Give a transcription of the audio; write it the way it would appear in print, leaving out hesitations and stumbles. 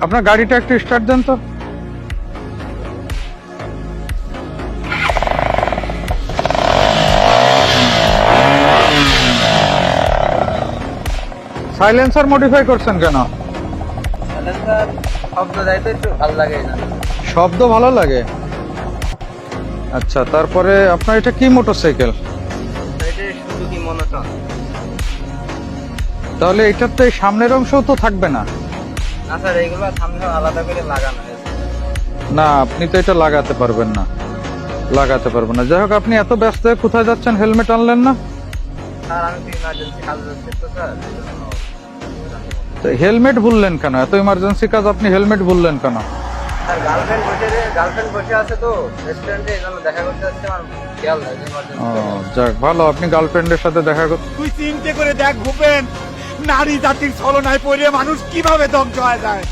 আপনার গাড়িটা একটু স্টার্ট দেন তো। সাইলেন্সার মডিফাই করছেন কেন? সাইলেন্সার শব্দ দেয় তো একটু ভালো লাগে না। শব্দ ভালো লাগে? আচ্ছা, তারপরে আপনার এটা কি মোটরসাইকেল? এটা সুজুকি মনোটন। তাহলে এটার তো এই সামনের অংশও তো থাকবে না? না স্যার, এইগুলো সামনে আলাদা করে লাগানো হয়েছে। না, আপনি তো এটা লাগাতে পারবেন না, লাগাতে পারবেন না। যাই হোক, আপনি এত ব্যস্ত হয়ে কোথায় যাচ্ছেন, হেলমেট আনলেন না? স্যার আমি তো ইমার্জেন্সি কাজ যাচ্ছি তো স্যার, এই জন্য। তো হেলমেট ভুললেন কেন? এত ইমার্জেন্সি কাজ, আপনি হেলমেট ভুললেন কেন? স্যার গার্লফ্রেন্ড বসে আছে তো রেস্টুরেন্টে, এই জন্য দেখা করতে যাচ্ছে, আমার খেয়াল নাই যে ও ইমার্জেন্সি। যাক, ভালো, আপনি গার্লফ্রেন্ডের সাথে দেখা করতে। তুই চিন্তা করে দেখ ভূপেন, নারী জাতির ছলনায় পড়ে মানুষ কিভাবে ধ্বংস হয়ে যায়।